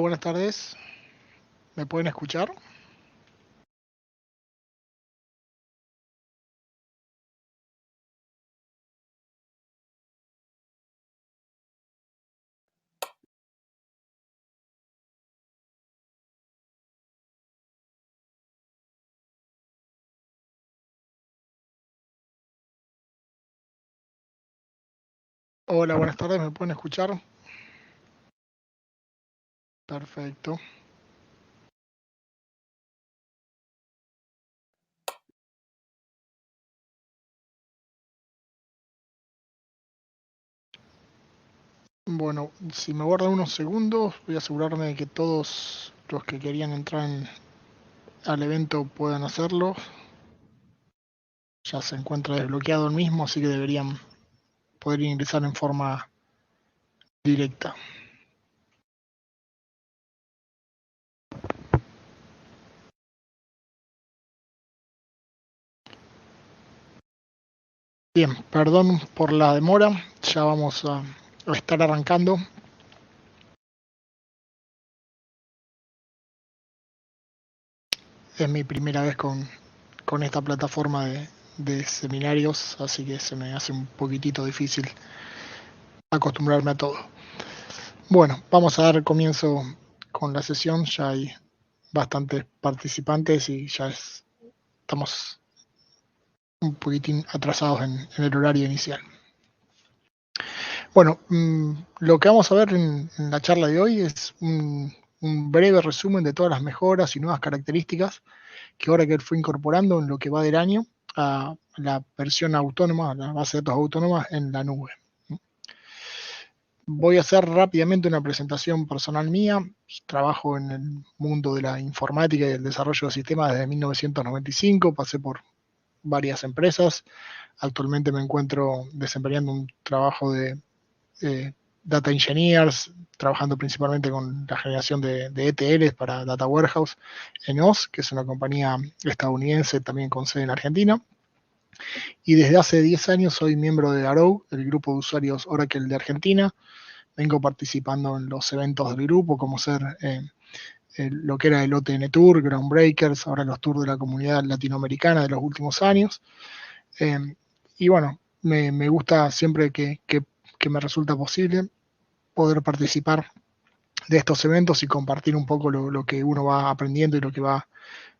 Buenas tardes, ¿me pueden escuchar? Hola, buenas tardes, ¿me pueden escuchar? Perfecto. Bueno, si me guardan unos segundos, voy a asegurarme de que todos los que querían entrar al evento puedan hacerlo. Ya se encuentra desbloqueado el mismo, así que deberían poder ingresar en forma directa. Bien, perdón por la demora, ya vamos a estar arrancando. Es mi primera vez con esta plataforma de seminarios, así que se me hace un poquitito difícil acostumbrarme a todo. Bueno, vamos a dar comienzo con la sesión. Ya hay bastantes participantes y ya estamos un poquitín atrasados en el horario inicial. Bueno, lo que vamos a ver en la charla de hoy es un breve resumen de todas las mejoras y nuevas características que Oracle fue incorporando en lo que va del año a la versión autónoma, a la base de datos autónoma en la nube. Voy a hacer rápidamente una presentación personal mía. Trabajo en el mundo de la informática y el desarrollo de sistemas desde 1995. Pasé por varias empresas. Actualmente me encuentro desempeñando un trabajo de data engineers, trabajando principalmente con la generación de ETLs para Data Warehouse en OS, que es una compañía estadounidense también con sede en Argentina. Y desde hace 10 años soy miembro de Arrow, el grupo de usuarios Oracle de Argentina. Vengo participando en los eventos del grupo, como ser lo que era el OTN Tour, Groundbreakers, ahora los tours de la comunidad latinoamericana de los últimos años. Y bueno, me gusta siempre que me resulta posible poder participar de estos eventos y compartir un poco lo que uno va aprendiendo y lo que va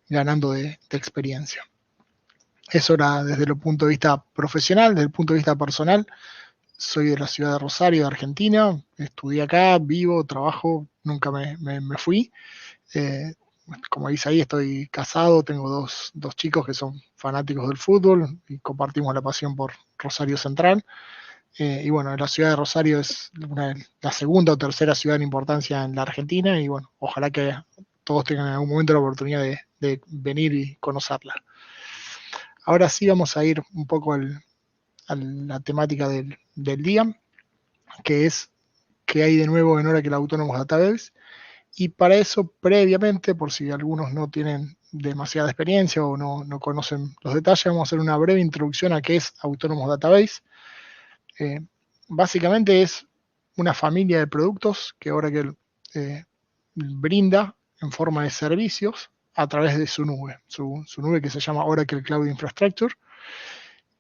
ganando de experiencia. Eso era desde el punto de vista profesional. Desde el punto de vista personal, soy de la ciudad de Rosario, de Argentina. Estudié acá, vivo, trabajo, nunca me fui. Como dice ahí, estoy casado, tengo dos chicos que son fanáticos del fútbol y compartimos la pasión por Rosario Central. Y bueno, la ciudad de Rosario es la segunda o tercera ciudad en importancia en la Argentina y bueno, ojalá que todos tengan en algún momento la oportunidad de venir y conocerla. Ahora sí vamos a ir un poco a la temática del día, que es qué hay de nuevo en Oracle Autonomous Database. Y para eso, previamente, por si algunos no tienen demasiada experiencia o no conocen los detalles, vamos a hacer una breve introducción a qué es Autonomous Database. Básicamente es una familia de productos que Oracle brinda en forma de servicios a través de su nube, su nube que se llama Oracle Cloud Infrastructure,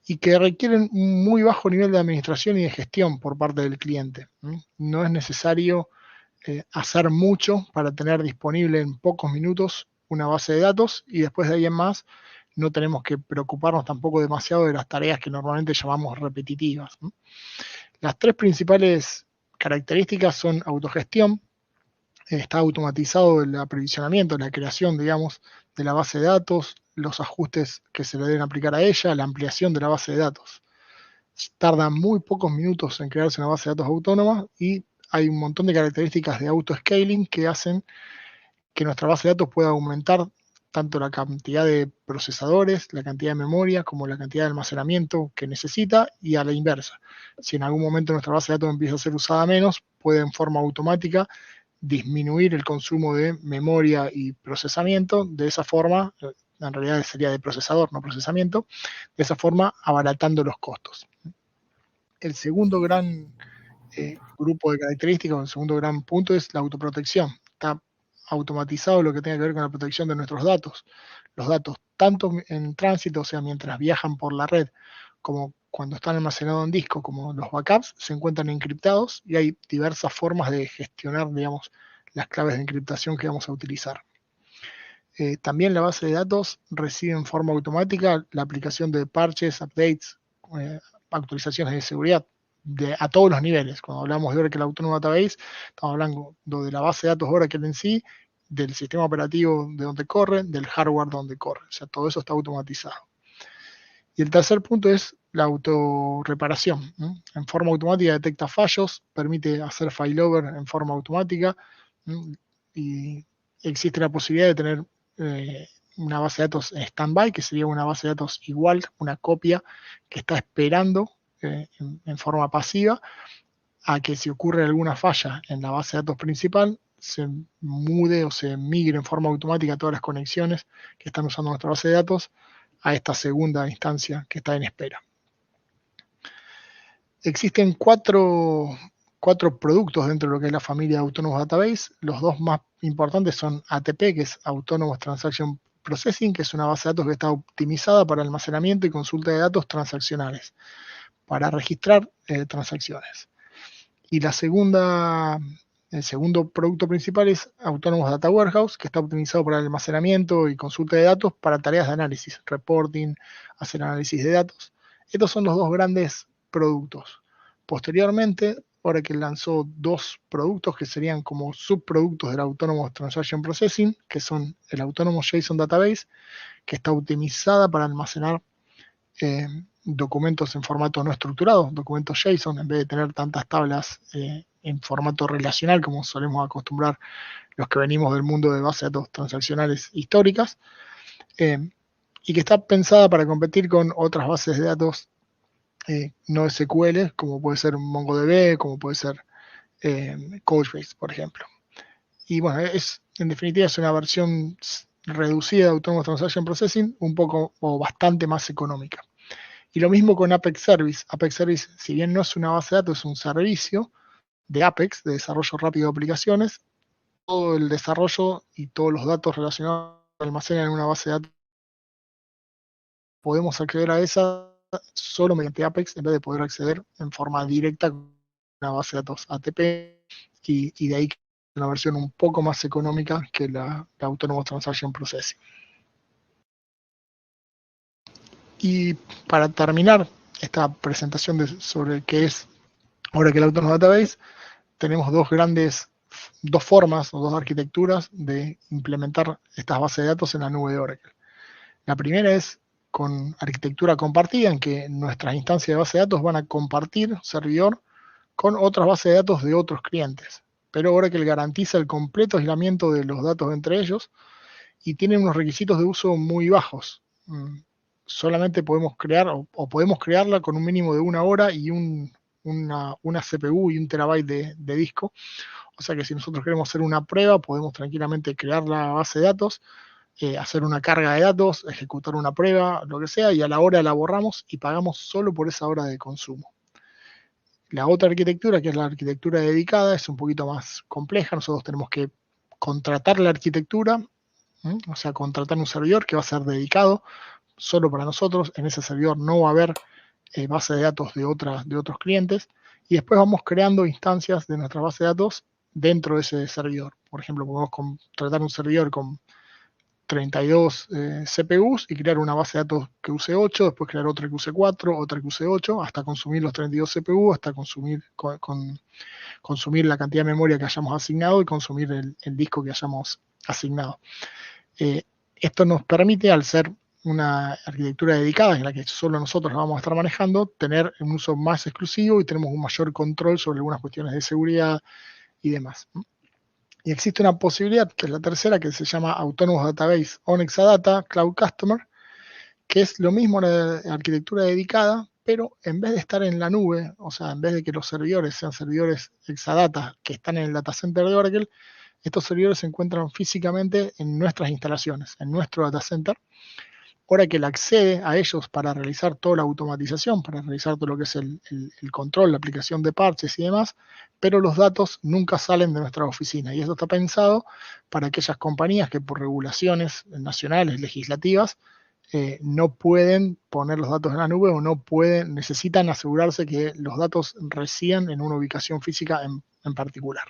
y que requieren un muy bajo nivel de administración y de gestión por parte del cliente. No es necesario hacer mucho para tener disponible en pocos minutos una base de datos y después de ahí en más no tenemos que preocuparnos tampoco demasiado de las tareas que normalmente llamamos repetitivas. Las tres principales características son autogestión, está automatizado el aprovisionamiento, la creación, digamos, de la base de datos, los ajustes que se le deben aplicar a ella, la ampliación de la base de datos. Tarda muy pocos minutos en crearse una base de datos autónoma y hay un montón de características de auto-scaling que hacen que nuestra base de datos pueda aumentar tanto la cantidad de procesadores, la cantidad de memoria, como la cantidad de almacenamiento que necesita, y a la inversa. Si en algún momento nuestra base de datos empieza a ser usada menos, puede en forma automática disminuir el consumo de memoria y procesamiento. De esa forma, en realidad sería de procesador, no procesamiento, de esa forma abaratando los costos. El segundo gran grupo de características, el segundo gran punto es la autoprotección. está automatizado lo que tenga que ver con la protección de nuestros datos. Los datos, tanto en tránsito, o sea, mientras viajan por la red, como cuando están almacenados en disco, como los backups, se encuentran encriptados y hay diversas formas de gestionar, digamos, las claves de encriptación que vamos a utilizar. También la base de datos recibe en forma automática la aplicación de parches, updates, actualizaciones de seguridad a todos los niveles. Cuando hablamos de Oracle Autonomous Database, estamos hablando de la base de datos Oracle en sí, del sistema operativo de donde corre, del hardware donde corre. O sea, todo eso está automatizado. Y el tercer punto es la autorreparación. En forma automática detecta fallos, permite hacer failover en forma automática y existe la posibilidad de tener una base de datos en standby, que sería una base de datos igual, una copia que está esperando en forma pasiva a que si ocurre alguna falla en la base de datos principal, se mude o se migre en forma automática todas las conexiones que están usando nuestra base de datos a esta segunda instancia que está en espera. Existen cuatro productos dentro de lo que es la familia de Autonomous Database. Los dos más importantes son ATP, que es Autonomous Transaction Processing, que es una base de datos que está optimizada para almacenamiento y consulta de datos transaccionales, para registrar transacciones. Y el segundo producto principal es Autonomous Data Warehouse, que está optimizado para el almacenamiento y consulta de datos para tareas de análisis, reporting, hacer análisis de datos. Estos son los dos grandes productos. Posteriormente, Oracle lanzó dos productos que serían como subproductos del Autonomous Transaction Processing, que son el Autonomous JSON Database, que está optimizada para almacenar documentos en formato no estructurado, documentos JSON, en vez de tener tantas tablas en formato relacional como solemos acostumbrar los que venimos del mundo de bases de datos transaccionales históricas, y que está pensada para competir con otras bases de datos no SQL, como puede ser MongoDB, como puede ser Couchbase, por ejemplo. Y bueno, en definitiva es una versión reducida de Autonomous Transaction Processing, un poco o bastante más económica. Y lo mismo con Apex Service. Apex Service, si bien no es una base de datos, es un servicio de Apex, de desarrollo rápido de aplicaciones. Todo el desarrollo y todos los datos relacionados se almacenan en una base de datos. Podemos acceder a esa solo mediante Apex, en vez de poder acceder en forma directa con una base de datos ATP, y de ahí una versión un poco más económica que la Autonomous Transaction Processing. Y para terminar esta presentación sobre qué es Oracle Autonomous Database, tenemos dos formas o dos arquitecturas de implementar estas bases de datos en la nube de Oracle. La primera es con arquitectura compartida, en que nuestras instancias de base de datos van a compartir servidor con otras bases de datos de otros clientes. Pero Oracle garantiza el completo aislamiento de los datos entre ellos y tiene unos requisitos de uso muy bajos. Solamente podemos crear o podemos crearla con un mínimo de 1 hora y una CPU y 1 terabyte de disco. O sea que si nosotros queremos hacer una prueba, podemos tranquilamente crear la base de datos, hacer una carga de datos, ejecutar una prueba, lo que sea, y a la hora la borramos y pagamos solo por esa hora de consumo. La otra arquitectura, que es la arquitectura dedicada, es un poquito más compleja. Nosotros tenemos que contratar la arquitectura, o sea, contratar un servidor que va a ser dedicado solo para nosotros. En ese servidor no va a haber base de datos de otros clientes, y después vamos creando instancias de nuestra base de datos dentro de ese servidor. Por ejemplo, podemos contratar un servidor con 32 CPUs y crear una base de datos que use 8, después crear otra que use 4, otra que use 8, hasta consumir los 32 CPU, hasta consumir la cantidad de memoria que hayamos asignado y consumir el disco que hayamos asignado. Esto nos permite, al ser una arquitectura dedicada en la que solo nosotros la vamos a estar manejando, tener un uso más exclusivo y tenemos un mayor control sobre algunas cuestiones de seguridad y demás. Y existe una posibilidad, que es la tercera, que se llama Autonomous Database on Exadata Cloud Customer, que es lo mismo la arquitectura dedicada, pero en vez de estar en la nube, o sea, en vez de que los servidores sean servidores Exadata que están en el data center de Oracle, estos servidores se encuentran físicamente en nuestras instalaciones, en nuestro data center, Oracle accede a ellos para realizar toda la automatización, para realizar todo lo que es el control, la aplicación de parches y demás, pero los datos nunca salen de nuestra oficina. Y eso está pensado para aquellas compañías que por regulaciones nacionales, legislativas, no pueden poner los datos en la nube o no pueden, necesitan asegurarse que los datos residan en una ubicación física en particular.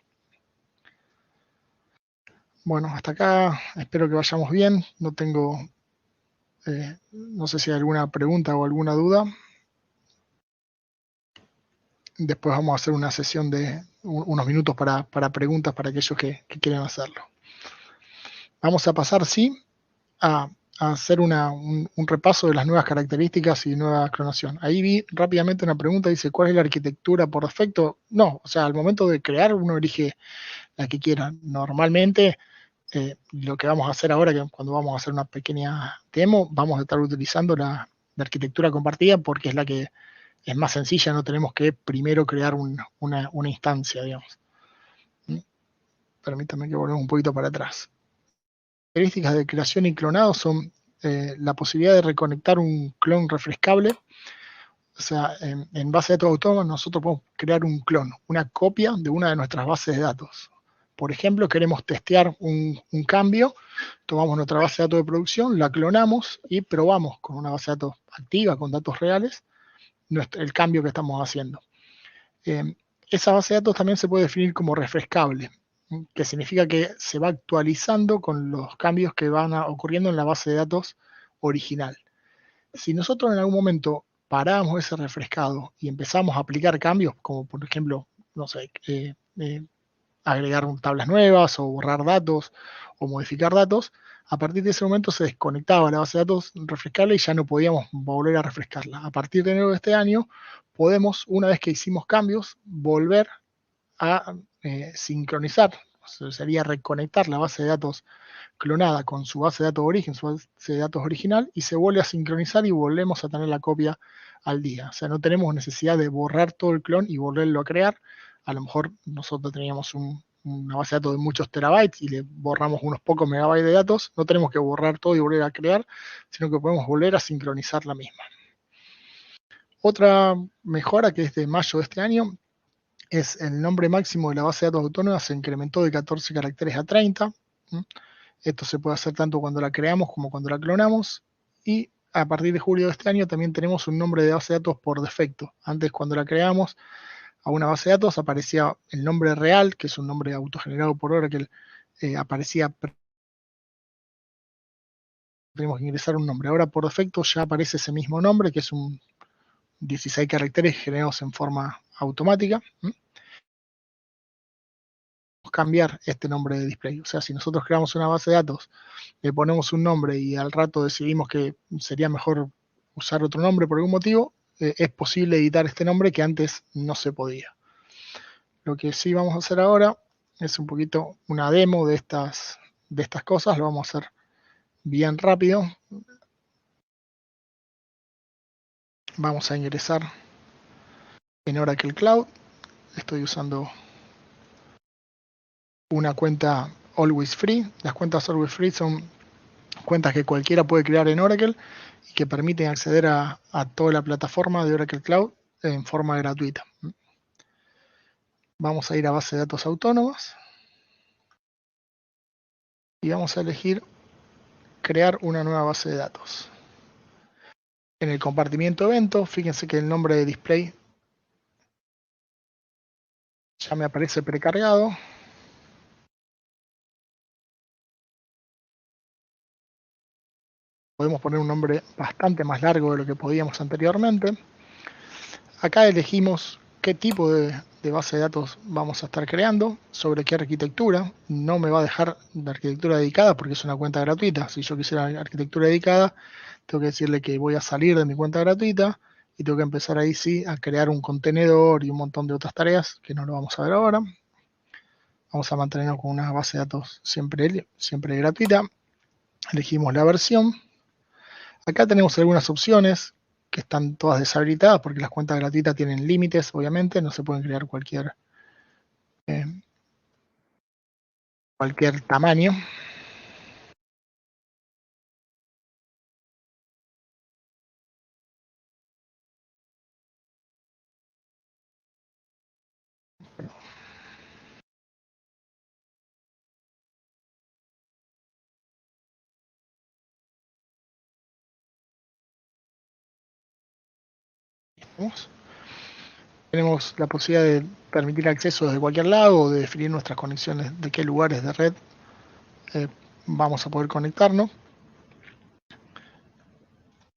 Bueno, hasta acá espero que vayamos bien. No tengo, no sé si hay alguna pregunta o alguna duda. Después vamos a hacer una sesión de unos minutos para preguntas para aquellos que quieran hacerlo. Vamos a pasar, sí, a hacer un repaso de las nuevas características y nueva clonación. Ahí vi rápidamente una pregunta, dice, ¿cuál es la arquitectura por defecto? No, o sea, al momento de crear uno elige la que quiera. Normalmente, lo que vamos a hacer ahora, que cuando vamos a hacer una pequeña demo, vamos a estar utilizando la arquitectura compartida porque es la que es más sencilla, no tenemos que primero crear una instancia, digamos. Permítame que volvamos un poquito para atrás. Características de creación y clonado son la posibilidad de reconectar un clon refrescable. O sea, en base de datos autónomos nosotros podemos crear un clon, una copia de una de nuestras bases de datos. Por ejemplo, queremos testear un cambio, tomamos nuestra base de datos de producción, la clonamos y probamos con una base de datos activa, con datos reales, el cambio que estamos haciendo. Esa base de datos también se puede definir como refrescable, que significa que se va actualizando con los cambios que van ocurriendo en la base de datos original. Si nosotros en algún momento paramos ese refrescado y empezamos a aplicar cambios, como por ejemplo, no sé, agregar tablas nuevas o borrar datos o modificar datos, a partir de ese momento se desconectaba la base de datos refrescable y ya no podíamos volver a refrescarla. A partir de enero de este año, podemos, una vez que hicimos cambios, volver a sincronizar, o sea, sería reconectar la base de datos clonada con su base de datos origen, su base de datos original, y se vuelve a sincronizar y volvemos a tener la copia al día. O sea, no tenemos necesidad de borrar todo el clon y volverlo a crear. A lo mejor nosotros teníamos una base de datos de muchos terabytes y le borramos unos pocos megabytes de datos. No tenemos que borrar todo y volver a crear, sino que podemos volver a sincronizar la misma. Otra mejora que es de mayo de este año es el nombre máximo de la base de datos autónoma se incrementó de 14 caracteres a 30. Esto se puede hacer tanto cuando la creamos como cuando la clonamos. Y a partir de julio de este año también tenemos un nombre de base de datos por defecto. Antes, cuando la creamos a una base de datos, aparecía el nombre real, que es un nombre autogenerado por Oracle, aparecía, tenemos que ingresar un nombre. Ahora por defecto ya aparece ese mismo nombre, que es un 16 caracteres generados en forma automática. Cambiar este nombre de display. O sea, si nosotros creamos una base de datos, le ponemos un nombre y al rato decidimos que sería mejor usar otro nombre por algún motivo, es posible editar este nombre que antes no se podía. Lo que sí vamos a hacer ahora es un poquito una demo de estas cosas, lo vamos a hacer bien rápido. Vamos a ingresar en Oracle Cloud. Estoy usando una cuenta Always Free. Las cuentas Always Free son cuentas que cualquiera puede crear en Oracle y que permiten acceder a toda la plataforma de Oracle Cloud en forma gratuita. Vamos a ir a base de datos autónomas y vamos a elegir crear una nueva base de datos. En el compartimiento evento, fíjense que el nombre de display ya me aparece precargado. Podemos poner un nombre bastante más largo de lo que podíamos anteriormente. Acá elegimos qué tipo de base de datos vamos a estar creando, sobre qué arquitectura. No me va a dejar la arquitectura dedicada porque es una cuenta gratuita. Si yo quisiera arquitectura dedicada, tengo que decirle que voy a salir de mi cuenta gratuita y tengo que empezar ahí sí a crear un contenedor y un montón de otras tareas que no lo vamos a ver ahora. Vamos a mantenernos con una base de datos siempre gratuita. Elegimos la versión. Acá tenemos algunas opciones que están todas deshabilitadas porque las cuentas gratuitas tienen límites, obviamente, no se pueden crear cualquier tamaño. Tenemos la posibilidad de permitir acceso desde cualquier lado o de definir nuestras conexiones, de qué lugares de red vamos a poder conectarnos.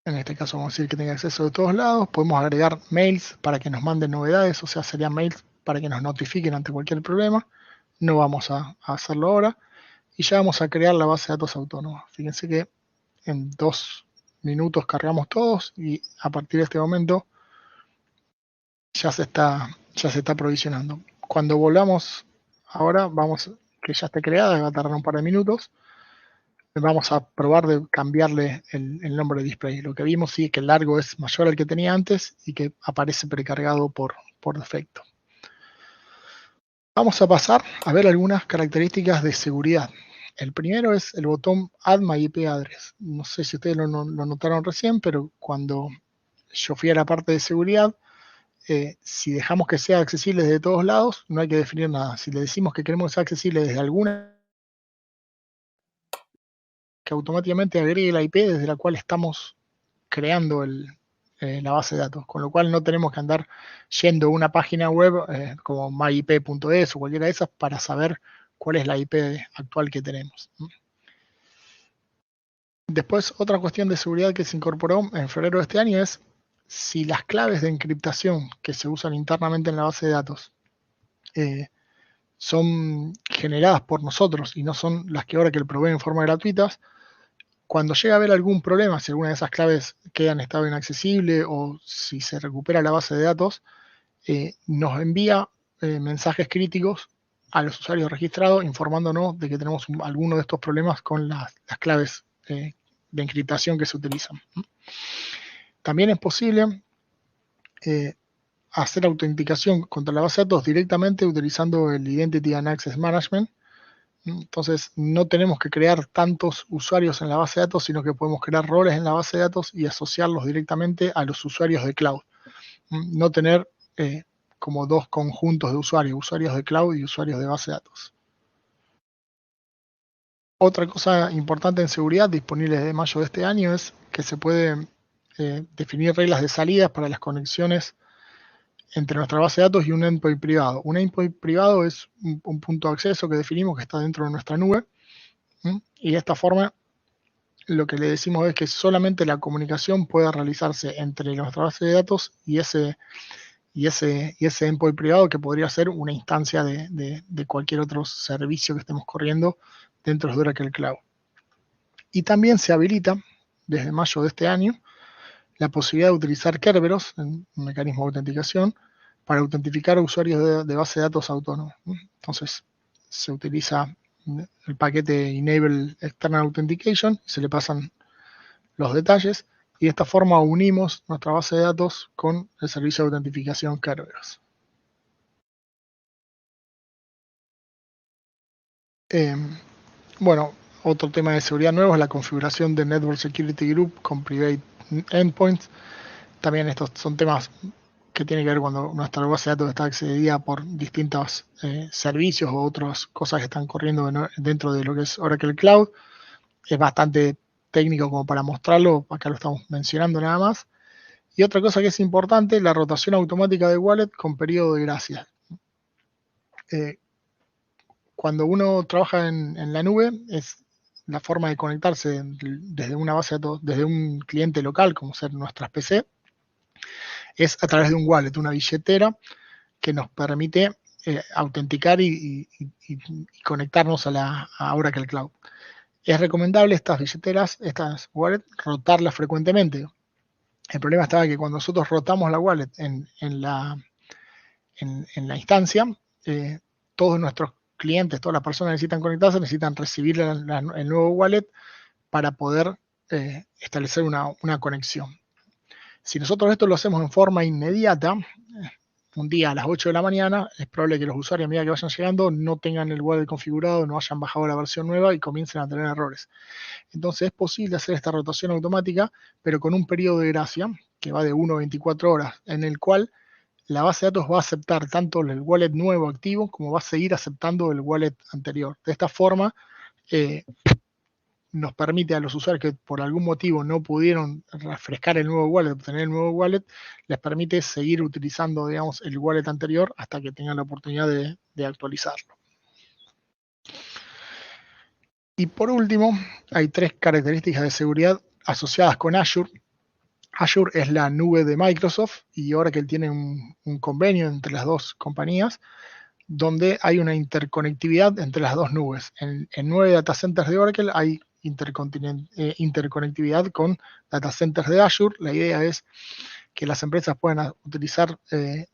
En este caso vamos a decir que tenga acceso de todos lados. Podemos agregar mails para que nos manden novedades, o sea, serían mails para que nos notifiquen ante cualquier problema. No vamos a hacerlo ahora. Y ya vamos a crear la base de datos autónoma. Fíjense que en 2 minutos cargamos todos y a partir de este momento ya se está provisionando. Cuando volvamos ahora, que ya esté creada, va a tardar un par de minutos. Vamos a probar de cambiarle el nombre de display. Lo que vimos sí que el largo es mayor al que tenía antes y que aparece precargado por defecto. Vamos a pasar a ver algunas características de seguridad. El primero es el botón Add My IP Address. No sé si ustedes lo notaron recién, pero cuando yo fui a la parte de seguridad, si dejamos que sea accesible desde todos lados, no hay que definir nada. Si le decimos que queremos que sea accesible desde alguna, que automáticamente agregue la IP desde la cual estamos creando la base de datos, con lo cual no tenemos que andar yendo a una página web como myip.es o cualquiera de esas para saber cuál es la IP actual que tenemos. Después, otra cuestión de seguridad que se incorporó en febrero de este año es si las claves de encriptación que se usan internamente en la base de datos son generadas por nosotros y no son las que Oracle provee en forma gratuita, cuando llega a haber algún problema, si alguna de esas claves queda en estado inaccesible o si se recupera la base de datos, nos envía mensajes críticos a los usuarios registrados informándonos de que tenemos alguno de estos problemas con las claves de encriptación que se utilizan. También es posible hacer autenticación contra la base de datos directamente utilizando el Identity and Access Management. Entonces no tenemos que crear tantos usuarios en la base de datos, sino que podemos crear roles en la base de datos y asociarlos directamente a los usuarios de cloud. No tener como dos conjuntos de usuarios de cloud y usuarios de base de datos. Otra cosa importante en seguridad disponible desde mayo de este año es que se puede definir reglas de salidas para las conexiones entre nuestra base de datos y un endpoint privado. Un endpoint privado es un punto de acceso que definimos que está dentro de nuestra nube. Y de esta forma lo que le decimos es que solamente la comunicación pueda realizarse entre nuestra base de datos y ese endpoint privado, que podría ser una instancia de cualquier otro servicio que estemos corriendo dentro de Oracle Cloud. Y también se habilita desde mayo de este año la posibilidad de utilizar Kerberos, un mecanismo de autenticación, para autentificar a usuarios de base de datos autónomos. Entonces se utiliza el paquete Enable External Authentication, se le pasan los detalles y de esta forma unimos nuestra base de datos con el servicio de autentificación Kerberos. Bueno, otro tema de seguridad nuevo es la configuración de Network Security Group con Private Endpoints. También estos son temas que tienen que ver cuando nuestra base de datos está accedida por distintos servicios o otras cosas que están corriendo dentro de lo que es Oracle Cloud. Es bastante técnico como para mostrarlo, acá lo estamos mencionando nada más. Y otra cosa que es importante, la rotación automática de wallet con periodo de gracia. Cuando uno trabaja en la nube, es la forma de conectarse desde una base de datos, desde un cliente local, como ser nuestras PC, es a través de un wallet, una billetera que nos permite autenticar y conectarnos a Oracle Cloud. Es recomendable estas billeteras, estas wallets, rotarlas frecuentemente. El problema estaba que cuando nosotros rotamos la wallet en la instancia, todos nuestros clientes, todas las personas necesitan conectarse, necesitan recibir el nuevo wallet para poder establecer una conexión. Si nosotros esto lo hacemos en forma inmediata, un día a las 8 de la mañana, es probable que los usuarios a medida que vayan llegando no tengan el wallet configurado, no hayan bajado la versión nueva y comiencen a tener errores. Entonces es posible hacer esta rotación automática, pero con un periodo de gracia que va de 1 a 24 horas, en el cual la base de datos va a aceptar tanto el wallet nuevo activo como va a seguir aceptando el wallet anterior. De esta forma nos permite a los usuarios que por algún motivo no pudieron refrescar el nuevo wallet, obtener el nuevo wallet, les permite seguir utilizando, digamos, el wallet anterior hasta que tengan la oportunidad de actualizarlo. Y por último, hay 3 características de seguridad asociadas con Azure. Azure es la nube de Microsoft y Oracle tiene un convenio entre las dos compañías donde hay una interconectividad entre las dos nubes. En 9 data centers de Oracle hay interconectividad con data centers de Azure. La idea es que las empresas puedan utilizar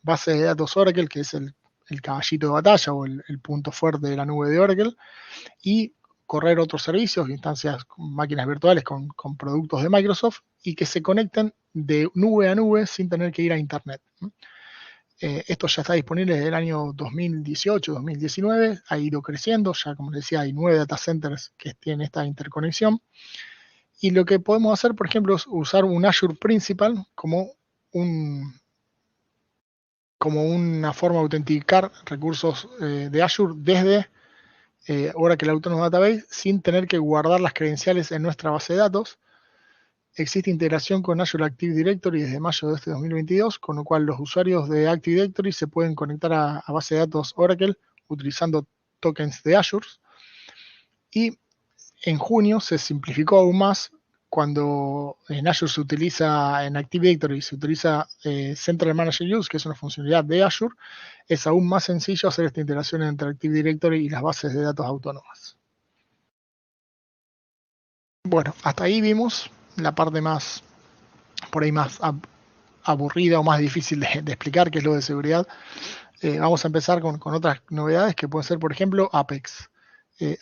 bases de datos Oracle, que es el caballito de batalla o el punto fuerte de la nube de Oracle, y correr otros servicios, instancias, máquinas virtuales con productos de Microsoft y que se conecten de nube a nube sin tener que ir a Internet. Esto ya está disponible desde el año 2018, 2019, ha ido creciendo, ya como les decía hay 9 data centers que tienen esta interconexión. Y lo que podemos hacer, por ejemplo, es usar un Azure Principal como una forma de autenticar recursos de Azure desde Oracle Autonomous Database sin tener que guardar las credenciales en nuestra base de datos. Existe integración con Azure Active Directory desde mayo de este 2022, con lo cual los usuarios de Active Directory se pueden conectar a base de datos Oracle utilizando tokens de Azure. Y en junio se simplificó aún más cuando en Azure se utiliza, en Active Directory se utiliza Central Manager Use, que es una funcionalidad de Azure. Es aún más sencillo hacer esta integración entre Active Directory y las bases de datos autónomas. Bueno, hasta ahí vimos la parte más, por ahí más aburrida o más difícil de explicar, que es lo de seguridad. Vamos a empezar con otras novedades que pueden ser, por ejemplo, Apex.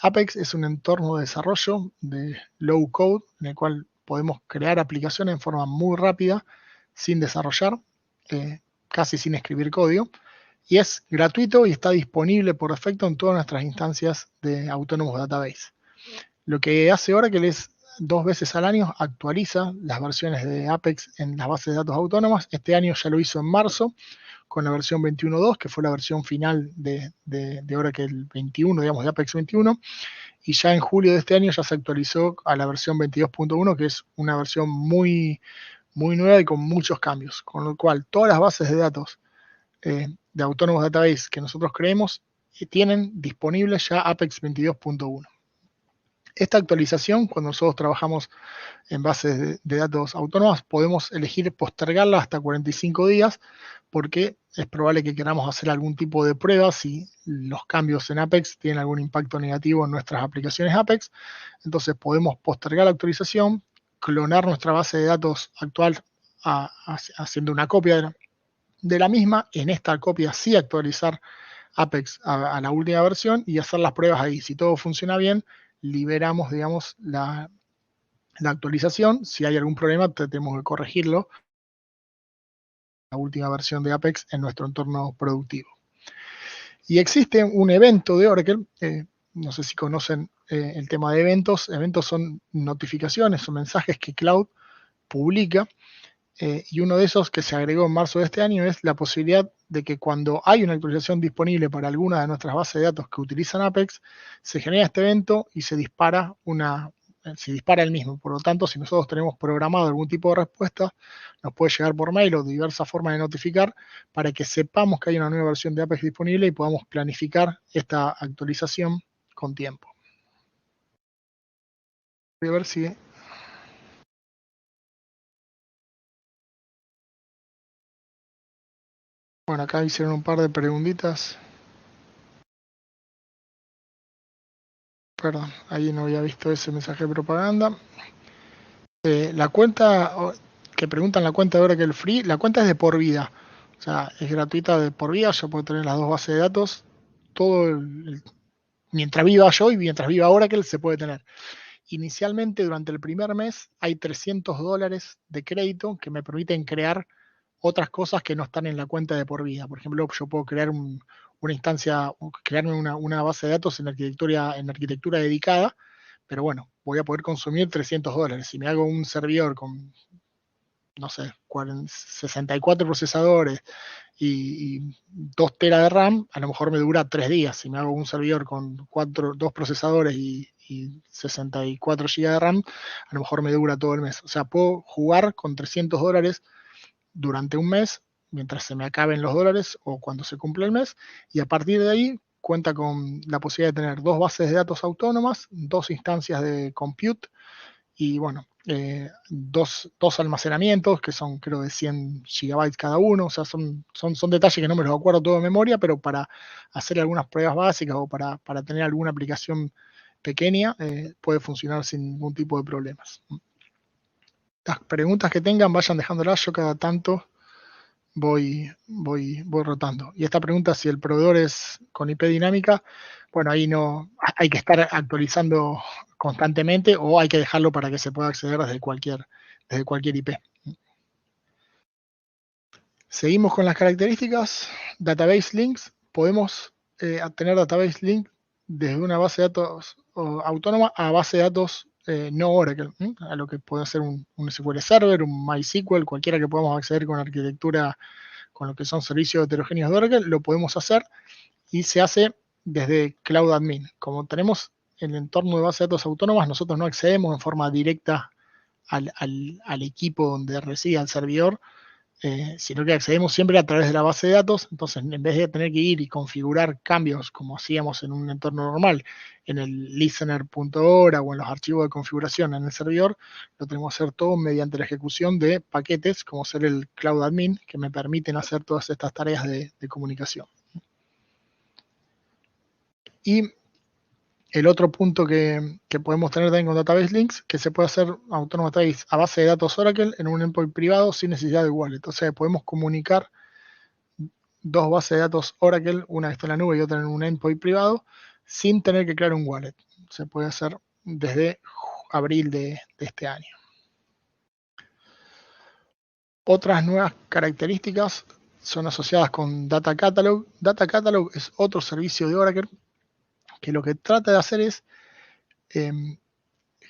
Apex es un entorno de desarrollo de low code en el cual podemos crear aplicaciones en forma muy rápida, sin desarrollar, casi sin escribir código, y es gratuito y está disponible por defecto en todas nuestras instancias de Autonomous Database. Lo que hace Oracle es 2 veces al año actualiza las versiones de Apex en las bases de datos autónomas. Este año ya lo hizo en marzo con la versión 21.2, que fue la versión final de Oracle 21, digamos, de Apex 21. Y ya en julio de este año ya se actualizó a la versión 22.1, que es una versión muy, muy nueva y con muchos cambios. Con lo cual, todas las bases de datos de Autonomous Database que nosotros creemos tienen disponible ya Apex 22.1. Esta actualización, cuando nosotros trabajamos en bases de datos autónomas, podemos elegir postergarla hasta 45 días porque es probable que queramos hacer algún tipo de prueba si los cambios en Apex tienen algún impacto negativo en nuestras aplicaciones Apex. Entonces podemos postergar la actualización, clonar nuestra base de datos actual haciendo una copia de la misma, en esta copia sí actualizar Apex a la última versión y hacer las pruebas ahí. Si todo funciona bien, liberamos, digamos, la actualización. Si hay algún problema, tenemos que corregirlo. La última versión de Apex en nuestro entorno productivo. Y existe un evento de Oracle, no sé si conocen el tema de eventos. Eventos son notificaciones o mensajes que Cloud publica. Y uno de esos que se agregó en marzo de este año es la posibilidad de que cuando hay una actualización disponible para alguna de nuestras bases de datos que utilizan Apex, se genera este evento y se dispara el mismo. Por lo tanto, si nosotros tenemos programado algún tipo de respuesta, nos puede llegar por mail o de diversas formas de notificar para que sepamos que hay una nueva versión de Apex disponible y podamos planificar esta actualización con tiempo. Voy a ver si... Bueno, acá hicieron un par de preguntitas. Perdón, ahí no había visto ese mensaje de propaganda. La cuenta, que preguntan la cuenta de Oracle Free, la cuenta es de por vida. O sea, es gratuita de por vida, yo puedo tener las 2 bases de datos. Mientras viva yo y mientras viva Oracle se puede tener. Inicialmente, durante el primer mes, hay $300 de crédito que me permiten crear otras cosas que no están en la cuenta de por vida. Por ejemplo, yo puedo crear una instancia, crearme una base de datos en arquitectura dedicada, pero bueno, voy a poder consumir $300. Si me hago un servidor con, no sé, 64 procesadores y 2 teras de RAM, a lo mejor me dura 3 días. Si me hago un servidor con 2 procesadores y y 64 GB de RAM, a lo mejor me dura todo el mes. O sea, puedo jugar con $300 durante un mes, mientras se me acaben los dólares o cuando se cumple el mes, y a partir de ahí cuenta con la posibilidad de tener 2 bases de datos autónomas, 2 instancias de compute y bueno, dos almacenamientos que son creo de 100 GB cada uno. O sea, son detalles que no me los acuerdo todo de memoria, pero para hacer algunas pruebas básicas o para tener alguna aplicación pequeña, puede funcionar sin ningún tipo de problemas. Las preguntas que tengan vayan dejándolas, yo cada tanto voy rotando. Y esta pregunta, si el proveedor es con IP dinámica, bueno, ahí no hay que estar actualizando constantemente o hay que dejarlo para que se pueda acceder desde cualquier IP. Seguimos con las características. Database links. Podemos tener database link desde una base de datos autónoma a base de datos no Oracle, a lo que puede ser un SQL Server, un MySQL, cualquiera que podamos acceder con arquitectura, con lo que son servicios heterogéneos de Oracle, lo podemos hacer y se hace desde Cloud Admin. Como tenemos el entorno de base de datos autónomas, nosotros no accedemos en forma directa al equipo donde reside el servidor, sino que accedemos siempre a través de la base de datos. Entonces, en vez de tener que ir y configurar cambios como hacíamos en un entorno normal, en el listener.hora o en los archivos de configuración en el servidor, lo tenemos que hacer todo mediante la ejecución de paquetes, como ser el Cloud Admin, que me permiten hacer todas estas tareas de comunicación. Y el otro punto que podemos tener también con Database Links, que se puede hacer Autonomous Database a base de datos Oracle en un endpoint privado sin necesidad de wallet. O sea, podemos comunicar 2 bases de datos Oracle, una que está en la nube y otra en un endpoint privado, sin tener que crear un wallet. Se puede hacer desde abril de este año. Otras nuevas características son asociadas con Data Catalog. Data Catalog es otro servicio de Oracle que lo que trata de hacer es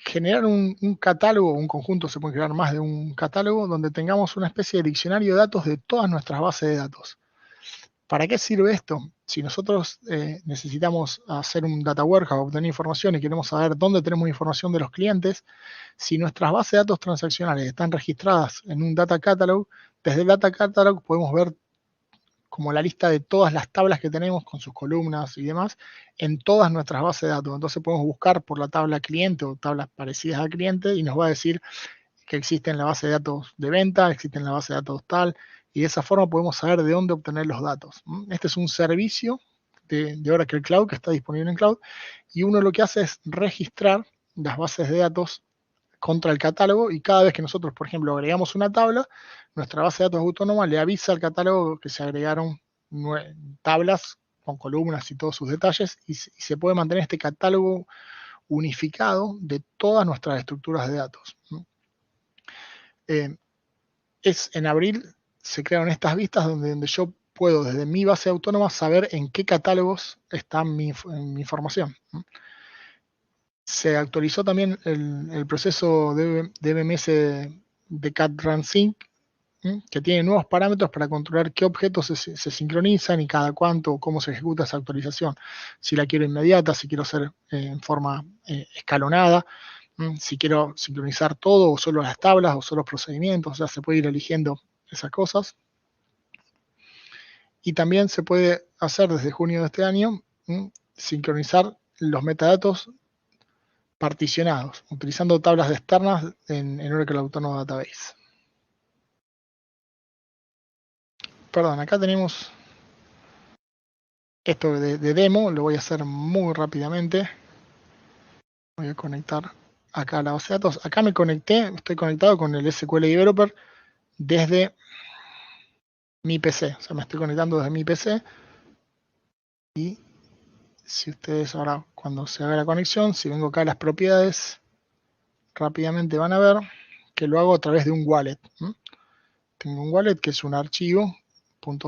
generar un catálogo, un conjunto, se puede crear más de un catálogo, donde tengamos una especie de diccionario de datos de todas nuestras bases de datos. ¿Para qué sirve esto? Si nosotros necesitamos hacer un data warehouse, obtener información y queremos saber dónde tenemos información de los clientes, si nuestras bases de datos transaccionales están registradas en un data catalog, desde el data catalog podemos ver como la lista de todas las tablas que tenemos con sus columnas y demás en todas nuestras bases de datos. Entonces podemos buscar por la tabla cliente o tablas parecidas al cliente y nos va a decir que existe en la base de datos de venta, existe en la base de datos tal, y de esa forma podemos saber de dónde obtener los datos. Este es un servicio de Oracle Cloud que está disponible en Cloud, y uno lo que hace es registrar las bases de datos contra el catálogo, y cada vez que nosotros, por ejemplo, agregamos una tabla, nuestra base de datos autónoma le avisa al catálogo que se agregaron tablas con columnas y todos sus detalles, y se puede mantener este catálogo unificado de todas nuestras estructuras de datos. En abril se crearon estas vistas donde yo puedo desde mi base autónoma saber en qué catálogos está mi información. Se actualizó también el proceso de BMS de CatRunSync, que tiene nuevos parámetros para controlar qué objetos se sincronizan y cada cuánto, cómo se ejecuta esa actualización. Si la quiero inmediata, si quiero hacer en forma escalonada, si quiero sincronizar todo o solo las tablas o solo los procedimientos. O sea, se puede ir eligiendo esas cosas. Y también se puede hacer desde junio de este año, sincronizar los metadatos particionados, utilizando tablas externas en Oracle Autonomous Database. Perdón, acá tenemos esto de demo, lo voy a hacer muy rápidamente. Voy a conectar acá a la base de datos. Acá me conecté, estoy conectado con el SQL Developer desde mi PC. O sea, me estoy conectando desde mi PC. Y si ustedes ahora, cuando se haga la conexión, si vengo acá a las propiedades, rápidamente van a ver que lo hago a través de un wallet. Tengo un wallet que es un archivo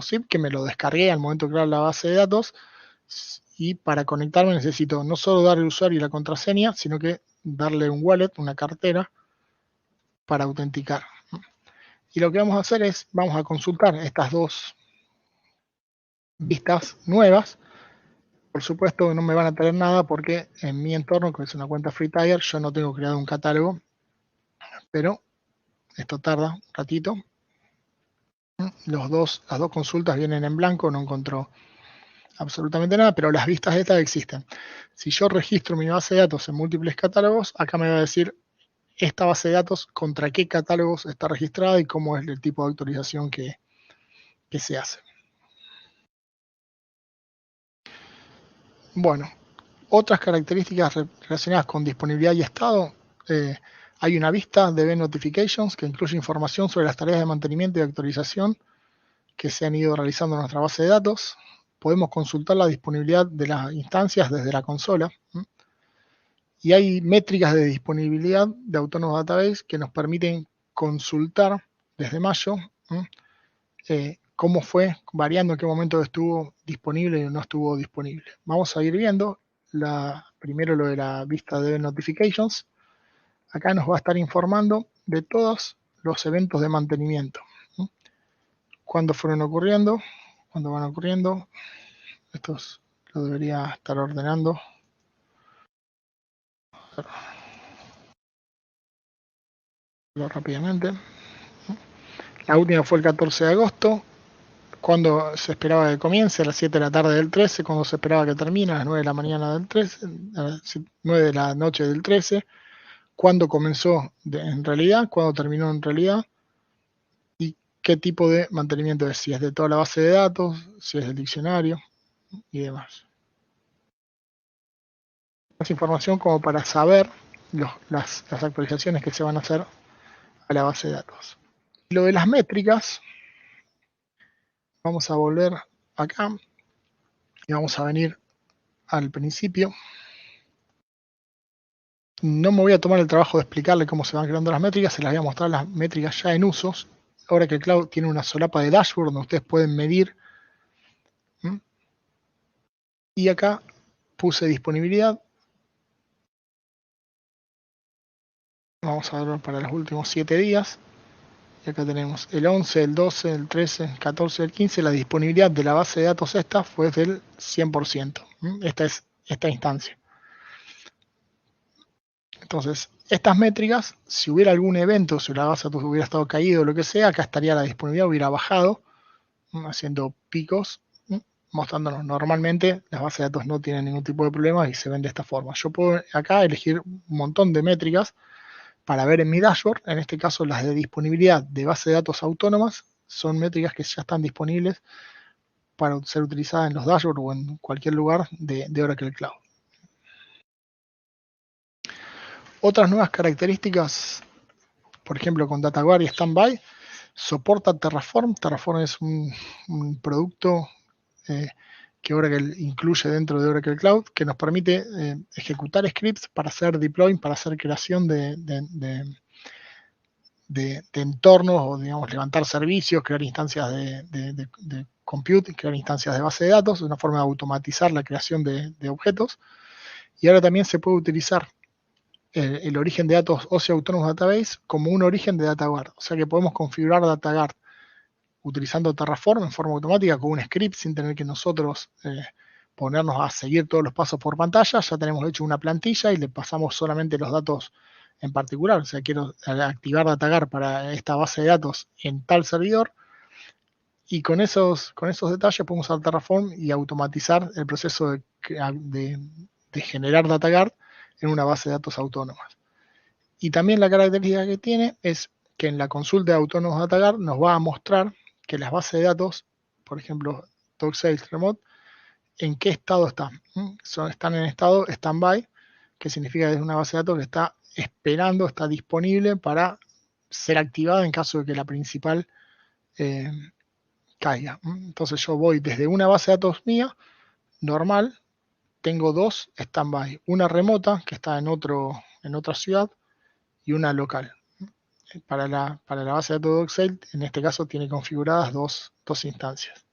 .zip que me lo descargué al momento de crear la base de datos, y para conectarme necesito no solo dar el usuario y la contraseña, sino que darle un wallet, una cartera, para autenticar. Y lo que vamos a hacer es, vamos a consultar estas dos vistas nuevas, Por supuesto no me van a traer nada porque en mi entorno, que es una cuenta FreeTiger, yo no tengo creado un catálogo, pero esto tarda un ratito. Las dos consultas vienen en blanco, no encontró absolutamente nada, pero las vistas estas existen. Si yo registro mi base de datos en múltiples catálogos, acá me va a decir esta base de datos contra qué catálogos está registrada y cómo es el tipo de actualización que se hace. Bueno, otras características relacionadas con disponibilidad y estado. Hay una vista de Event Notifications que incluye información sobre las tareas de mantenimiento y actualización que se han ido realizando en nuestra base de datos. Podemos consultar la disponibilidad de las instancias desde la consola. Y hay métricas de disponibilidad de Autonomous Database que nos permiten consultar desde mayo cómo fue variando, en qué momento estuvo disponible y no estuvo disponible. Vamos a ir viendo primero lo de la vista de Notifications. Acá nos va a estar informando de todos los eventos de mantenimiento. Cuándo fueron ocurriendo, cuándo van ocurriendo. Estos lo debería estar ordenando. Rápidamente. La última fue el 14 de agosto, cuando se esperaba que comience, a las 7 de la tarde del 13, cuando se esperaba que termine, a las 9 de la mañana del 13, a las 9 de la noche del 13, cuándo comenzó en realidad, cuándo terminó en realidad, y qué tipo de mantenimiento es, si es de toda la base de datos, si es del diccionario y demás. Más información como para saber las actualizaciones que se van a hacer a la base de datos. Lo de las métricas, vamos a volver acá y vamos a venir al principio. No me voy a tomar el trabajo de explicarle cómo se van creando las métricas, se las voy a mostrar las métricas ya en usos. Ahora que el Cloud tiene una solapa de dashboard donde ustedes pueden medir. Y acá puse disponibilidad. Vamos a ver para los últimos 7 días. Y acá tenemos el 11, el 12, el 13, el 14, el 15. La disponibilidad de la base de datos esta fue del 100%. Esta es esta instancia. Entonces, estas métricas, si hubiera algún evento, si la base de datos hubiera estado caído o lo que sea, acá estaría la disponibilidad, hubiera bajado, haciendo picos, mostrándonos normalmente las bases de datos no tienen ningún tipo de problema y se ven de esta forma. Yo puedo acá elegir un montón de métricas para ver en mi dashboard. En este caso, las de disponibilidad de bases de datos autónomas son métricas que ya están disponibles para ser utilizadas en los dashboards o en cualquier lugar de Oracle Cloud. Otras nuevas características, por ejemplo, con DataGuard y Standby, soporta Terraform. Terraform es un producto que Oracle incluye dentro de Oracle Cloud, que nos permite ejecutar scripts para hacer deploying, para hacer creación de entornos, o digamos, levantar servicios, crear instancias de compute, crear instancias de base de datos, una forma de automatizar la creación de objetos. Y ahora también se puede utilizar el origen de datos OSI Autonomous Database como un origen de DataGuard. O sea que podemos configurar DataGuard utilizando Terraform en forma automática con un script sin tener que nosotros ponernos a seguir todos los pasos por pantalla. Ya tenemos hecho una plantilla y le pasamos solamente los datos en particular. O sea, quiero activar DataGuard para esta base de datos en tal servidor. Y con esos detalles podemos usar Terraform y automatizar el proceso de generar DataGuard en una base de datos autónomas. Y también la característica que tiene es que en la consulta de Autonomous DataGuard nos va a mostrar que las bases de datos, por ejemplo, DocSales Remote, en qué estado están. Están en estado standby, que significa que es una base de datos que está esperando, está disponible para ser activada en caso de que la principal caiga. Entonces yo voy desde una base de datos mía, normal, tengo dos standby, una remota que está en otra ciudad y una local. Para la base de datos DocSales, en este caso tiene configuradas dos instancias.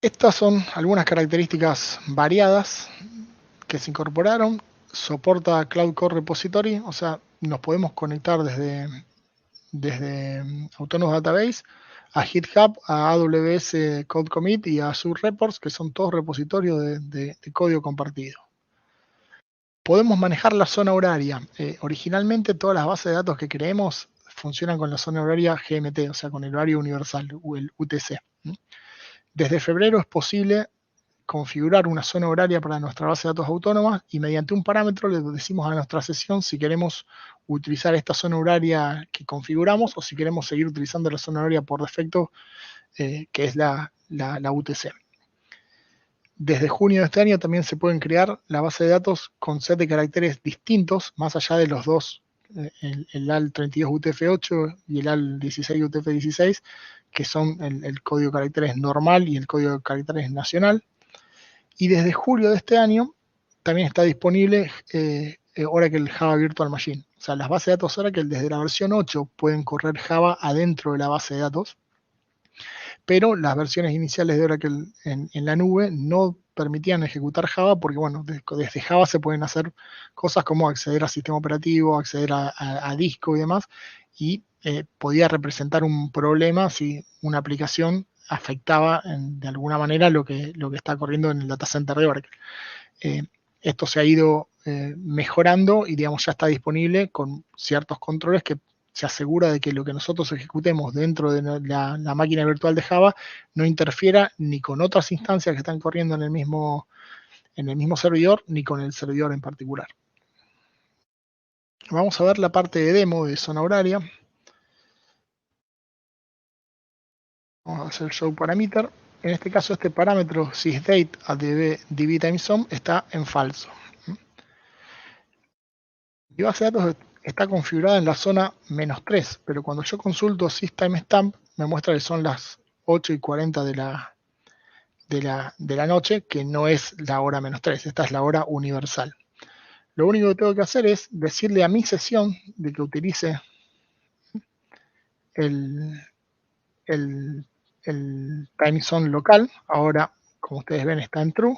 Estas son algunas características variadas que se incorporaron. Soporta Cloud Core Repository, o sea, nos podemos conectar desde Autonomous Database a GitHub, a AWS Code Commit y a Azure Reports, que son todos repositorios de código compartido. Podemos manejar la zona horaria. Originalmente todas las bases de datos que creemos funcionan con la zona horaria GMT, o sea, con el horario universal, o el UTC. Desde febrero es posible configurar una zona horaria para nuestra base de datos autónoma y mediante un parámetro le decimos a nuestra sesión si queremos utilizar esta zona horaria que configuramos o si queremos seguir utilizando la zona horaria por defecto, que es la UTC. Desde junio de este año también se pueden crear la base de datos con set de caracteres distintos, más allá de los dos, el AL32 UTF-8 y el AL16 UTF-16, que son el código de caracteres normal y el código de caracteres nacional. Y desde julio de este año también está disponible Oracle Java Virtual Machine. O sea, las bases de datos Oracle desde la versión 8 pueden correr Java adentro de la base de datos, pero las versiones iniciales de Oracle en la nube no permitían ejecutar Java porque, bueno, desde Java se pueden hacer cosas como acceder a sistema operativo, acceder a disco y demás, y podía representar un problema si una aplicación afectaba de alguna manera lo que está corriendo en el data center de Oracle. Esto se ha ido mejorando y, digamos, ya está disponible con ciertos controles que se asegura de que lo que nosotros ejecutemos dentro de la máquina virtual de Java no interfiera ni con otras instancias que están corriendo en el mismo servidor, ni con el servidor en particular. Vamos a ver la parte de demo de zona horaria. Vamos a hacer show parameter. En este caso, este parámetro sysdate a dbTimeZone está en falso. Mi base de datos está configurada en la zona -3, pero cuando yo consulto sysTimestamp me muestra que son las 8:40 de la noche, que no es la hora -3, esta es la hora universal. Lo único que tengo que hacer es decirle a mi sesión de que utilice el time zone local. Ahora, como ustedes ven, está en true.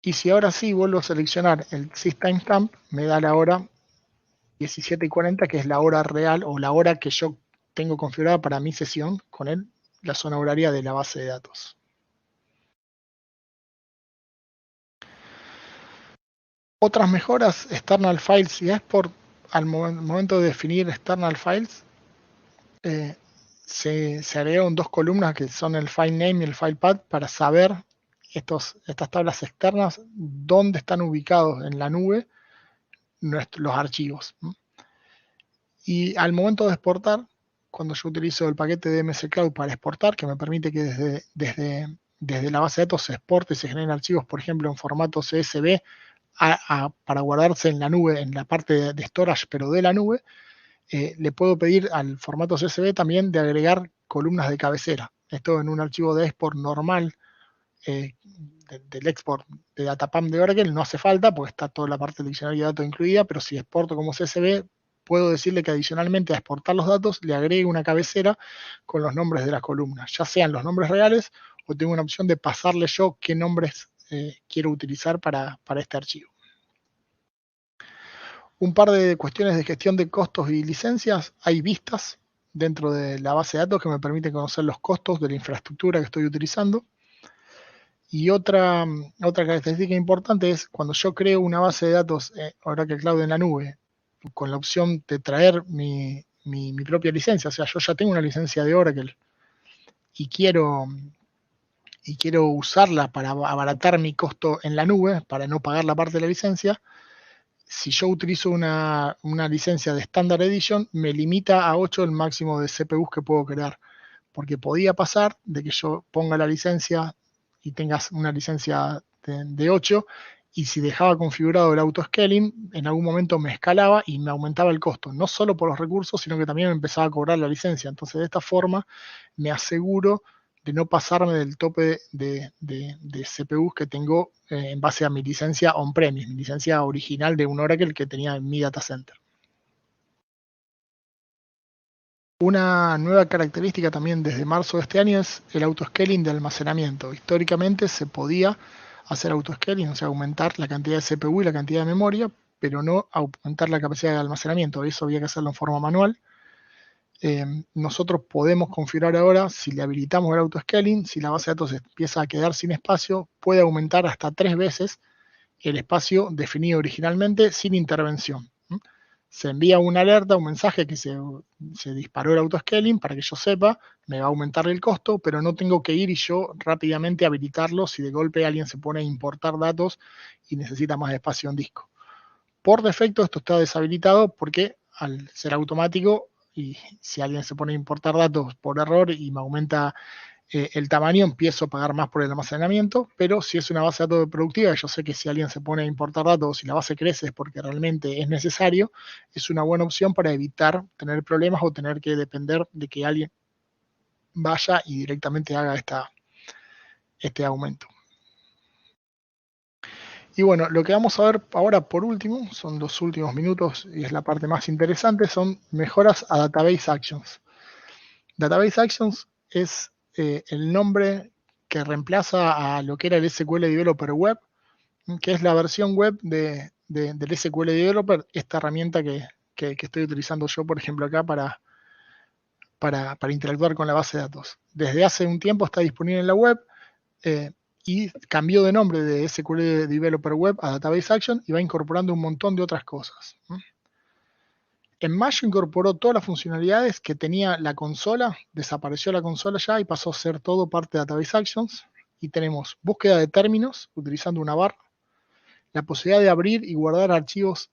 Y si ahora sí vuelvo a seleccionar el sysTimestamp, me da la hora 17:40, que es la hora real o la hora que yo tengo configurada para mi sesión con la zona horaria de la base de datos. Otras mejoras, external files y export. Al momento de definir external files, se agregaron dos columnas que son el file name y el file path para saber estas tablas externas dónde están ubicados en la nube los archivos. Y al momento de exportar, cuando yo utilizo el paquete de MS Cloud para exportar, que me permite que desde la base de datos se exporte y se generen archivos, por ejemplo, en formato CSV para guardarse en la nube, en la parte de storage, pero de la nube, le puedo pedir al formato CSV también de agregar columnas de cabecera. Esto en un archivo de export normal del export de Datapam de Oracle no hace falta porque está toda la parte del diccionario de datos incluida, pero si exporto como CSV, puedo decirle que adicionalmente a exportar los datos le agregue una cabecera con los nombres de las columnas, ya sean los nombres reales o tengo una opción de pasarle yo qué nombres quiero utilizar para este archivo. Un par de cuestiones de gestión de costos y licencias. Hay vistas dentro de la base de datos que me permiten conocer los costos de la infraestructura que estoy utilizando. Y otra característica importante es cuando yo creo una base de datos Oracle Cloud en la nube, con la opción de traer mi propia licencia. O sea, yo ya tengo una licencia de Oracle y quiero usarla para abaratar mi costo en la nube, para no pagar la parte de la licencia. Si yo utilizo una licencia de Standard Edition, me limita a 8 el máximo de CPUs que puedo crear. Porque podía pasar de que yo ponga la licencia y tengas una licencia de 8, y si dejaba configurado el auto-scaling, en algún momento me escalaba y me aumentaba el costo, no solo por los recursos, sino que también me empezaba a cobrar la licencia. Entonces, de esta forma, me aseguro de no pasarme del tope de CPUs que tengo en base a mi licencia on-premise, mi licencia original de un Oracle que tenía en mi data center. Una nueva característica también desde marzo de este año es el autoscaling de almacenamiento. Históricamente se podía hacer autoscaling, o sea, aumentar la cantidad de CPU y la cantidad de memoria, pero no aumentar la capacidad de almacenamiento. Eso había que hacerlo en forma manual. nosotros podemos configurar ahora, si le habilitamos el autoscaling, si la base de datos empieza a quedar sin espacio, puede aumentar hasta 3 veces el espacio definido originalmente sin intervención. Se envía una alerta, un mensaje que se disparó el autoscaling para que yo sepa, me va a aumentar el costo, pero no tengo que ir y yo rápidamente habilitarlo si de golpe alguien se pone a importar datos y necesita más espacio en disco. Por defecto esto está deshabilitado porque al ser automático y si alguien se pone a importar datos por error y me aumenta el tamaño, empiezo a pagar más por el almacenamiento, pero si es una base de datos productiva, yo sé que si alguien se pone a importar datos y la base crece es porque realmente es necesario, es una buena opción para evitar tener problemas o tener que depender de que alguien vaya y directamente haga este aumento. Y bueno, lo que vamos a ver ahora por último, son los últimos minutos y es la parte más interesante, son mejoras a Database Actions. Database Actions es el nombre que reemplaza a lo que era el SQL Developer Web, que es la versión web del SQL Developer, esta herramienta que estoy utilizando yo, por ejemplo, acá para interactuar con la base de datos. Desde hace un tiempo está disponible en la web y cambió de nombre de SQL Developer Web a Database Action y va incorporando un montón de otras cosas. En mayo incorporó todas las funcionalidades que tenía la consola, desapareció la consola ya y pasó a ser todo parte de Database Actions. Y tenemos búsqueda de términos utilizando una barra, la posibilidad de abrir y guardar archivos,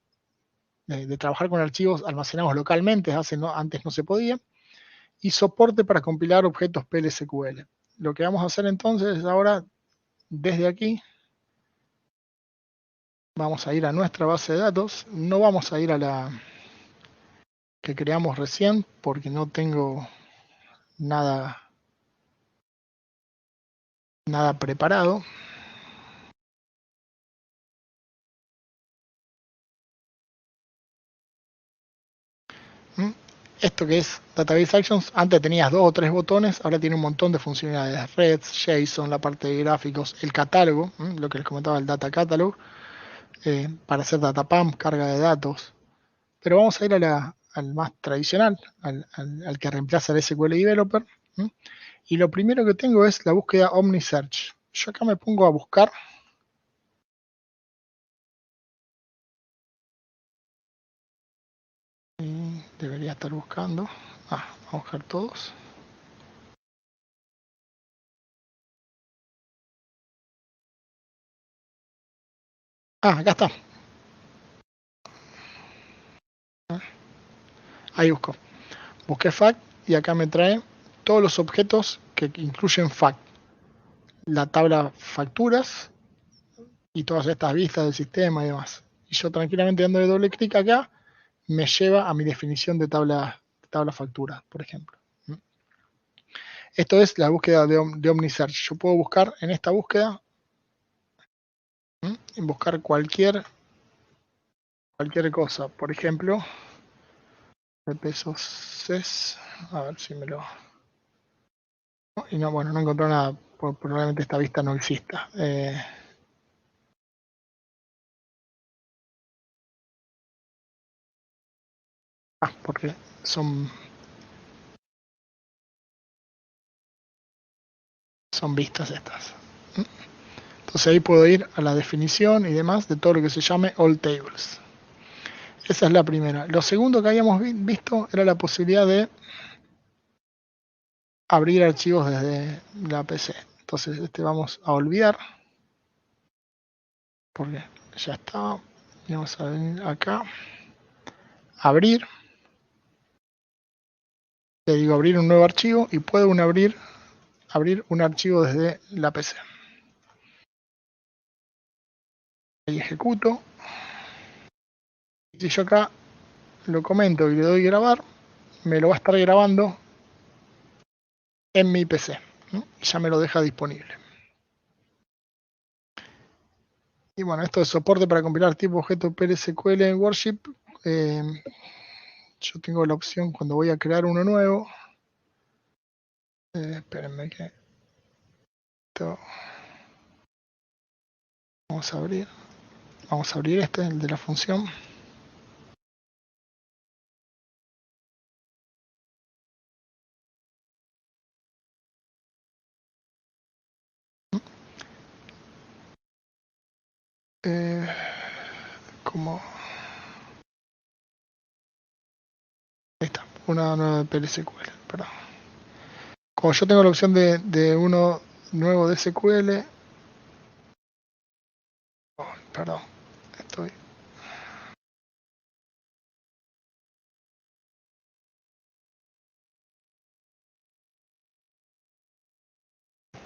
de trabajar con archivos almacenados localmente, antes no se podía, y soporte para compilar objetos PLSQL. Lo que vamos a hacer entonces es ahora, desde aquí, vamos a ir a nuestra base de datos, no vamos a ir a la que creamos recién porque no tengo nada preparado. Esto que es Database Actions, antes tenías 2 o 3 botones, ahora tiene un montón de funcionalidades, Reds, JSON, la parte de gráficos, el catálogo, lo que les comentaba, el Data Catalog, para hacer data pump, carga de datos. Pero vamos a ir al más tradicional, al que reemplaza el SQL Developer. Y lo primero que tengo es la búsqueda OmniSearch. Yo acá me pongo a buscar. Y debería estar buscando. Vamos a buscar todos. Acá está. Ahí busco. Busqué FACT y acá me trae todos los objetos que incluyen FACT. La tabla facturas y todas estas vistas del sistema y demás. Y yo tranquilamente dándole doble clic acá, me lleva a mi definición de tabla factura, por ejemplo. Esto es la búsqueda de OmniSearch. Yo puedo buscar en esta búsqueda, buscar cualquier cosa. Por ejemplo, de pesos CES. A ver si me lo... Y no, bueno, no encontré nada. Probablemente esta vista no exista. Porque son vistas estas. Entonces ahí puedo ir a la definición y demás de todo lo que se llame All Tables. Esa es la primera. Lo segundo que habíamos visto era la posibilidad de abrir archivos desde la PC. Entonces vamos a olvidar porque ya está. Vamos a venir acá, abrir. Le digo abrir un nuevo archivo y puedo abrir un archivo desde la PC. Ahí ejecuto. Si yo acá lo comento y le doy grabar, me lo va a estar grabando en mi PC. Y ya me lo deja disponible. Y bueno, esto es soporte para compilar tipo objeto PLSQL en Worship. Yo tengo la opción cuando voy a crear uno nuevo. Espérenme que esto... Vamos a abrir este, el de la función. como... Ahí está, una nueva PLSQL, perdón. Como yo tengo la opción de uno nuevo de SQL... Oh, perdón, estoy...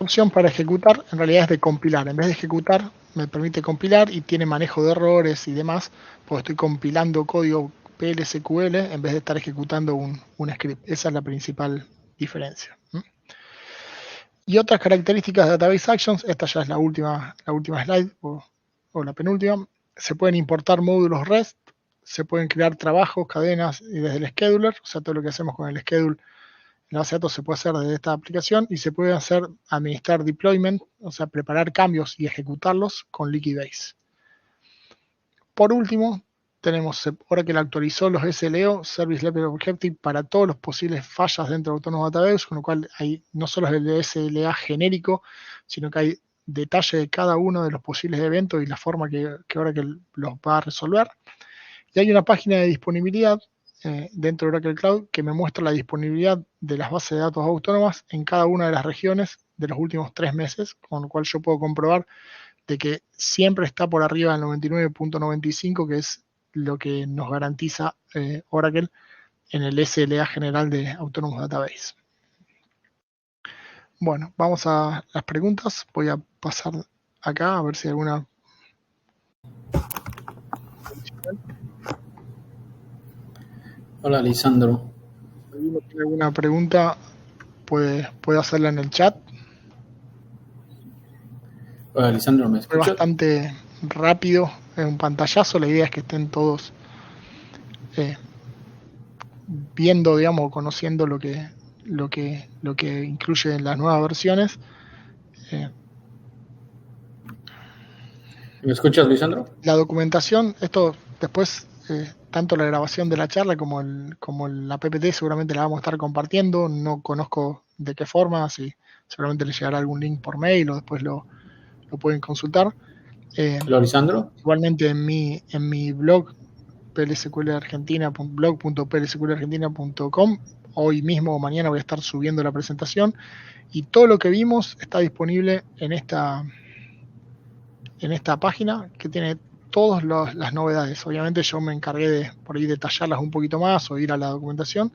Opción para ejecutar en realidad es de compilar. En vez de ejecutar, me permite compilar y tiene manejo de errores y demás, porque estoy compilando código PLSQL en vez de estar ejecutando un script. Esa es la principal diferencia. Y otras características de Database Actions, esta ya es la última slide o la penúltima. Se pueden importar módulos REST, se pueden crear trabajos, cadenas y desde el scheduler, o sea, todo lo que hacemos con el schedule en la base de datos se puede hacer desde esta aplicación y se puede hacer administrar deployment, o sea, preparar cambios y ejecutarlos con Liquibase. Por último, tenemos Oracle actualizó los SLO, Service Level Objective, para todos los posibles fallas dentro de Autonomous Database, con lo cual hay no solo es el SLA genérico, sino que hay detalle de cada uno de los posibles eventos y la forma que Oracle los va a resolver. Y hay una página de disponibilidad dentro de Oracle Cloud que me muestra la disponibilidad de las bases de datos autónomas en cada una de las regiones de los últimos 3 meses, con lo cual yo puedo comprobar de que siempre está por arriba del 99.95, que es lo que nos garantiza Oracle en el SLA general de Autonomous Database. Bueno, vamos a las preguntas. Voy a pasar acá a ver si hay alguna... Hola, Lisandro. Si alguno tiene alguna pregunta, puede hacerla en el chat. Hola, Lisandro, ¿me escuchas? Fue bastante rápido, es un pantallazo. La idea es que estén todos viendo, digamos, conociendo lo que incluye las nuevas versiones. ¿Me escuchas, Lisandro? La documentación, esto después, tanto la grabación de la charla como la PPT seguramente la vamos a estar compartiendo. No conozco de qué forma, si seguramente les llegará algún link por mail o después lo pueden consultar. Hola, Lisandro. Igualmente en mi blog, blog.plsqlargentina.com, hoy mismo o mañana voy a estar subiendo la presentación y todo lo que vimos está disponible en esta página que tiene todas las novedades. Obviamente yo me encargué de por ahí detallarlas un poquito más o ir a la documentación,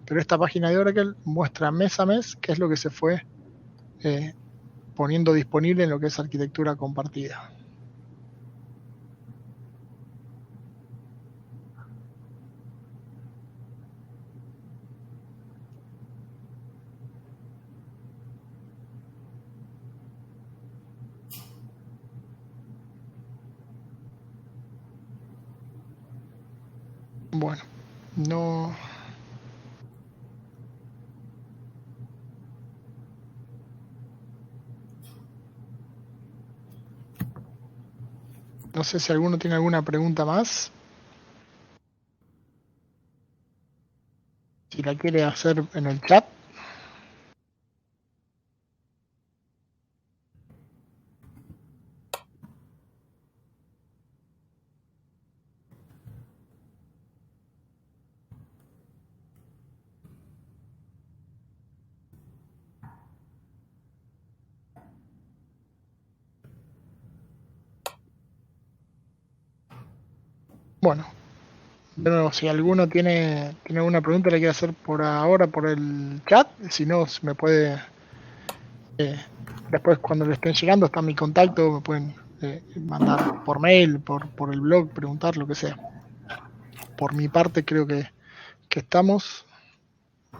pero esta página de Oracle muestra mes a mes qué es lo que se fue poniendo disponible en lo que es arquitectura compartida. Bueno, no sé si alguno tiene alguna pregunta más. Si la quiere hacer en el chat. Bueno, de nuevo, si alguno tiene alguna pregunta le quiere hacer por ahora por el chat, si no me puede después cuando le estén llegando está mi contacto, me pueden mandar por mail, por el blog, preguntar lo que sea. Por mi parte creo que estamos.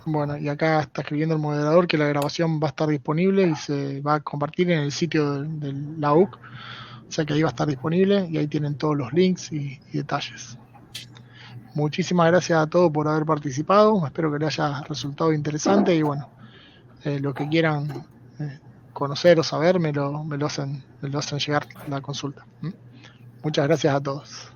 Bueno, y acá está escribiendo el moderador que la grabación va a estar disponible y se va a compartir en el sitio de la UC, o sea que ahí va a estar disponible y ahí tienen todos los links y detalles. Muchísimas gracias a todos por haber participado, espero que les haya resultado interesante y bueno, lo que quieran conocer o saber me lo hacen llegar la consulta. Muchas gracias a todos.